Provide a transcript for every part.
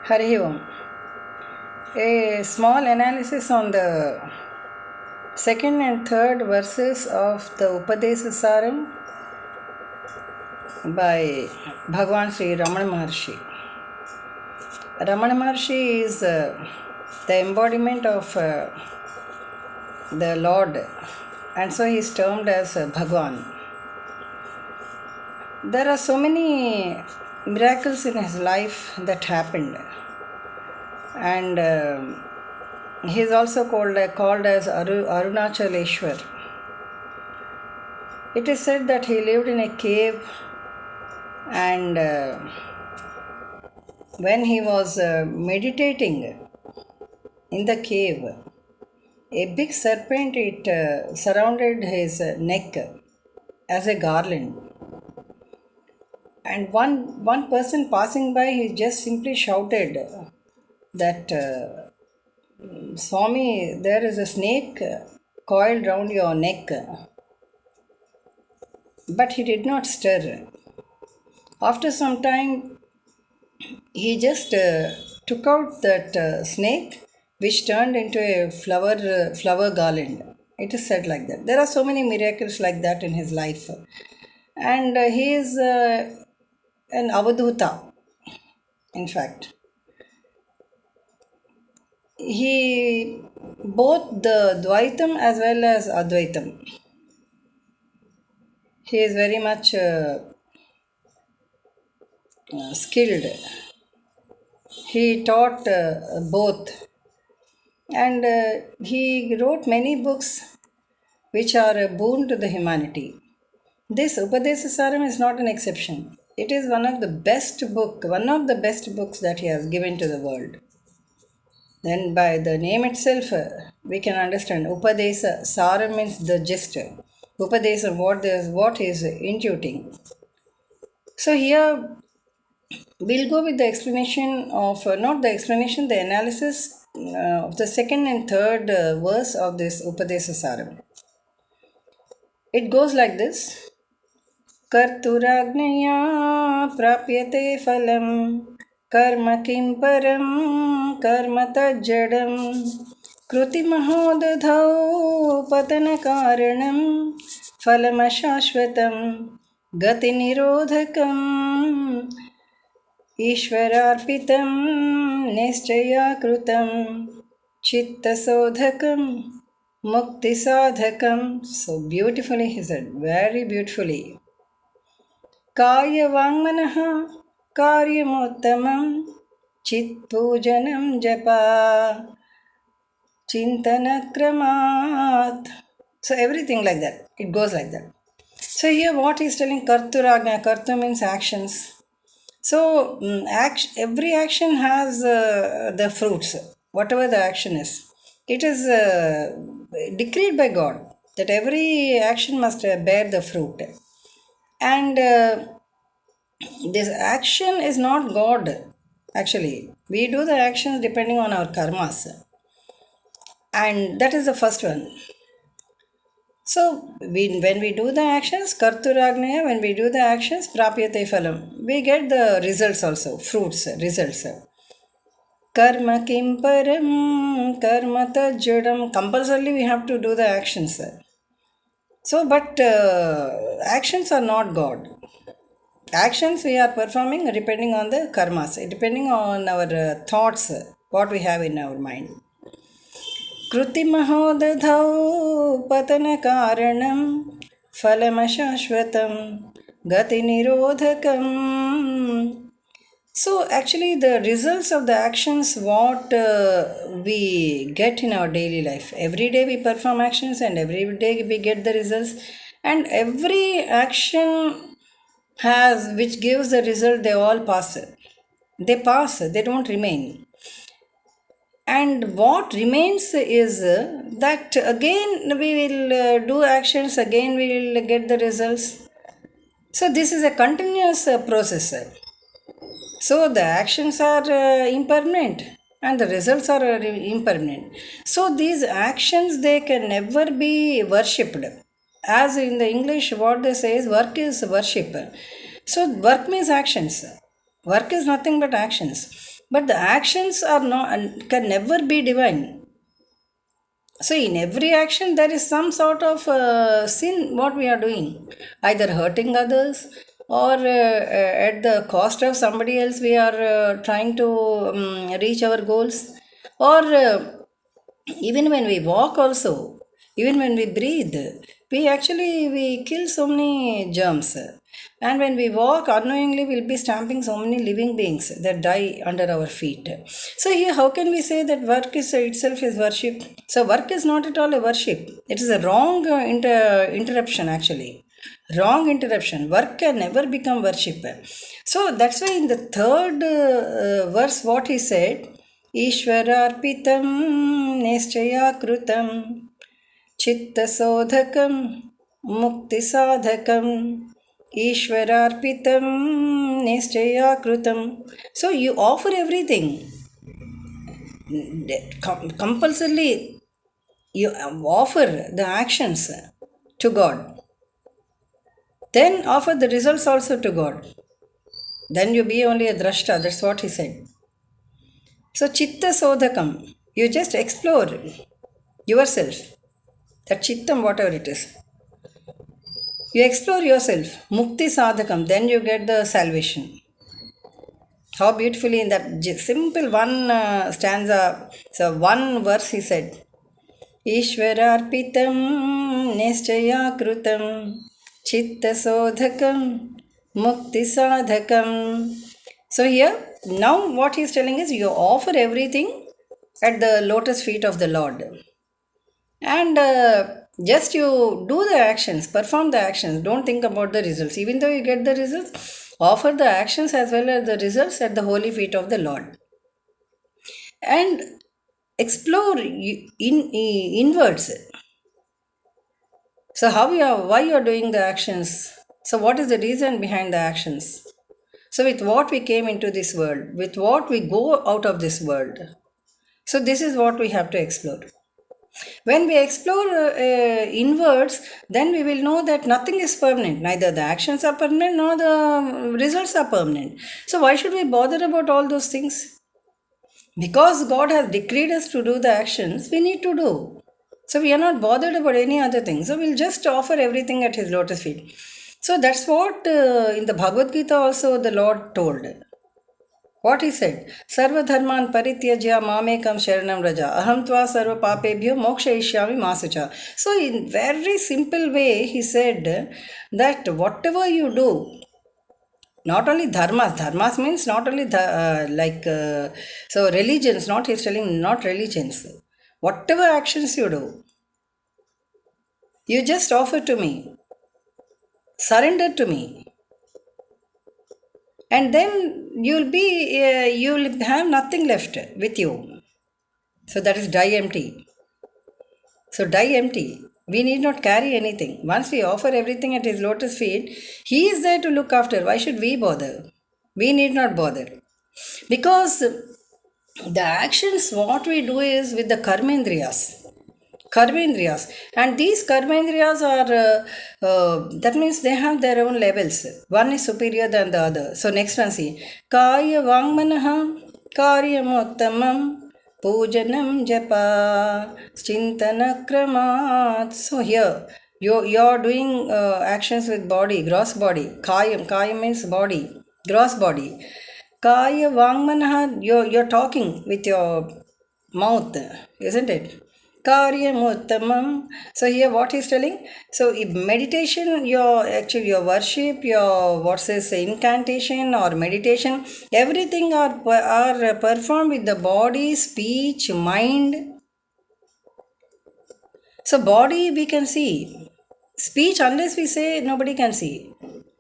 Hari Om. A small analysis on the second and third verses of the Upadesasaram by Bhagavan Sri Ramana Maharshi. Ramana Maharshi is the embodiment of the Lord, and so he is termed as Bhagwan. There are so many miracles in his life that happened, and he is also called as Arunachaleshwar. It is said that he lived in a cave, and when he was meditating in the cave, a big serpent surrounded his neck as a garland. And one person passing by, he just simply shouted that Swami, there is a snake coiled round your neck. But he did not stir. After some time, he just took out that snake, which turned into a flower garland. It is said like that. There are so many miracles like that in his life. And he is an avadhuta, in fact. He both the Dvaitam as well as Advaitam. He is very much skilled. He taught both, and he wrote many books which are a boon to the humanity. This Upadesasaram is not an exception. It is one of the best books that he has given to the world. Then by the name itself, we can understand Upadesa. Saram means the gist. Upadesa, what he is intuiting. So here we'll go with the explanation of, not the explanation, the analysis of the second and third verse of this Upadesasaram. It goes like this. कर्तुराज्ञया प्राप्यते फलं कर्म किं परं कर्म तज्जडं कृतिमहोदधौ पतनकारणं फलमशाश्वतं गतिनिरोधकम् ईश्वरार्पितं निश्चयाकृतं चित्तशोधकं muktisadhakam. So beautifully he said, very beautifully. Kaya vangmanaha karyamuttamam chit pujanam japa chintana kramat. So everything like that. It goes like that. So here what he is telling, karturagna. Kartu means actions. So every action has the fruits, whatever the action is. It is decreed by God that every action must bear the fruit. And this action is not God, actually. We do the actions depending on our karmas. And that is the first one. So, when we do the actions, karturagnya, when we do the actions, prapyate phalam, we get the results also, fruits, results. Karma kim param, karma tajjadam. Compulsorily we have to do the actions. So, but actions are not God. Actions we are performing depending on the karmas, depending on our thoughts, what we have in our mind. कृतिमहोदधौ पतनकारणं फलमशाश्वतं गतिनिरोधकम्. So actually the results of the actions what we get in our daily life. Every day we perform actions and every day we get the results, and every action has which gives the result, they all pass. They pass, they don't remain. And what remains is that again we will do actions, again we will get the results. So this is a continuous process. So the actions are impermanent and the results are impermanent. So these actions, they can never be worshipped. As in the English, what they say is work is worship. So work means actions. Work is nothing but actions. But the actions are not can never be divine. So, in every action, there is some sort of sin what we are doing, either hurting others or at the cost of somebody else, we are trying to reach our goals, or even when we walk, also, even when we breathe, we kill so many germs. And when we walk, unknowingly, we'll be stamping so many living beings that die under our feet. So here, how can we say that work is itself is worship? So work is not at all a worship. It is a wrong interruption actually. Wrong interruption. Work can never become worship. So that's why in the third verse, what he said, Ishwararpitam Neschaya Krutam Chittasodhakam Muktisadhakam Ishwararpitam Nischaya Krutam. So you offer everything. Compulsorily, you offer the actions to God. Then offer the results also to God. Then you be only a drashta. That's what he said. So chitta sodhakam. You just explore yourself. That chittam, whatever it is. You explore yourself. Mukti sadhakam. Then you get the salvation. How beautifully in that simple one stanza, so one verse he said, Ishwararpitam Nischaya Krutam Chitta Sodhakam Mukti Sadhakam. So here, now what he is telling is you offer everything at the lotus feet of the Lord. And just you do the actions, perform the actions, don't think about the results. Even though you get the results, offer the actions as well as the results at the holy feet of the Lord. And explore inwards. So why you are doing the actions? So what is the reason behind the actions? So with what we came into this world, with what we go out of this world. So this is what we have to explore. When we explore inwards, then we will know that nothing is permanent. Neither the actions are permanent nor the results are permanent. So why should we bother about all those things? Because God has decreed us to do the actions, we need to do. So we are not bothered about any other thing. So we'll just offer everything at His lotus feet. So that's what in the Bhagavad Gita also the Lord told. What he said? Sarva dharman parityajya mamekam sharanam raja aham tva sarva papebhyo mokshayishyami masucha. So in very simple way he said that whatever you do, not only dharmas means not only so religions, not he's telling not religions. Whatever actions you do, you just offer to me, surrender to me, and then you'll have nothing left with you. So that is die empty. So die empty. We need not carry anything. Once we offer everything at His lotus feet, He is there to look after. Why should we bother? We need not bother. Because the actions, what we do is with the karmendriyas. Karmendriyas. And these karmendriyas are, that means they have their own levels. One is superior than the other. So next one see. Kaya vangmanaha karyamottamam pujanam japa chintana kramat. So here, you're doing actions with body, gross body. Kayam means body, gross body. Kaya vangmanaha, you're talking with your mouth, isn't it? Karyamuttamam. So here what he's telling? So meditation, your worship, your what's this incantation or meditation, everything are performed with the body, speech, mind. So body we can see. Speech, unless we say, nobody can see.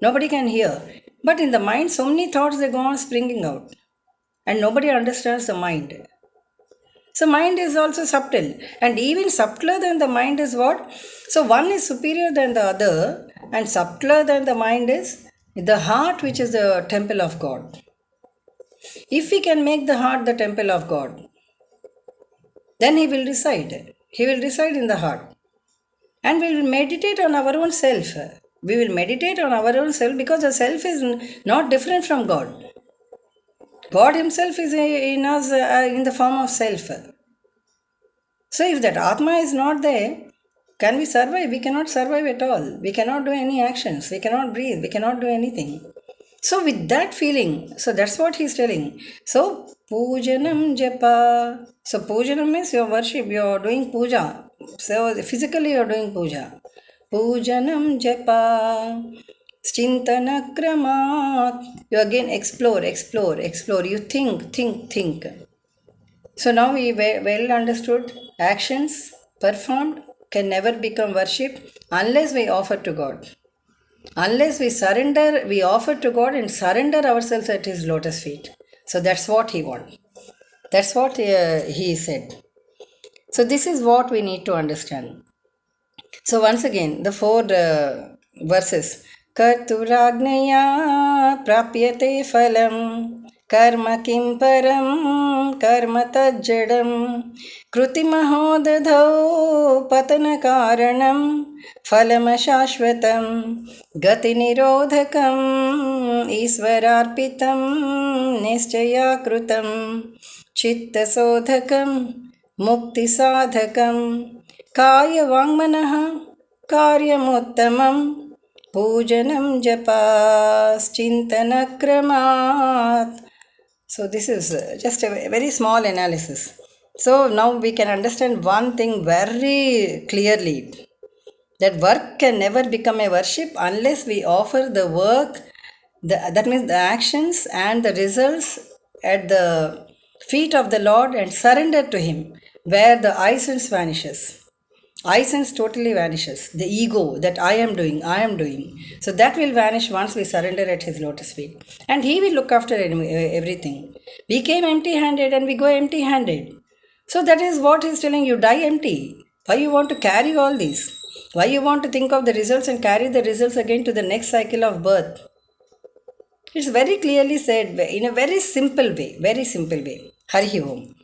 Nobody can hear. But in the mind, so many thoughts they go on springing out. And nobody understands the mind. So mind is also subtle, and even subtler than the mind is what? So one is superior than the other, and subtler than the mind is the heart, which is the temple of God. If we can make the heart the temple of God, then He will reside. He will reside in the heart. And we will meditate on our own self. We will meditate on our own self because the self is not different from God. God Himself is in us in the form of self. So if that Atma is not there, can we survive? We cannot survive at all. We cannot do any actions. We cannot breathe. We cannot do anything. So with that feeling, so that's what he's telling. So pujanam japa. So pujanam means your worship. You are doing puja. So physically you are doing puja. Pujanam japa. Chintana kramat. You again explore. You think. So now we well understood actions performed can never become worship unless we offer to God. Unless we surrender, we offer to God and surrender ourselves at His lotus feet. So that's what He wants. That's what He said. So this is what we need to understand. So once again, the four verses. Karturagneya prapyate phalam karma kim param karma tajjadam kruti mahodadhau patana karanam phalam shashvatam gati nirodhakam isvararpitam nischaya krutam chitta sodhakam mukti sadhakam Kaya Vangmanaha Karyamuttamam Pujanam Japas Chintanakramat. So this is just a very small analysis. So now we can understand one thing very clearly. That work can never become a worship unless we offer the work, that means the actions and the results at the feet of the Lord and surrender to Him, where the I sense vanishes. I sense totally vanishes. The ego that I am doing. So that will vanish once we surrender at His lotus feet. And He will look after everything. We came empty handed and we go empty handed. So that is what He's telling you, die empty. Why you want to carry all this? Why you want to think of the results and carry the results again to the next cycle of birth? It's very clearly said in a very simple way. Hari Om.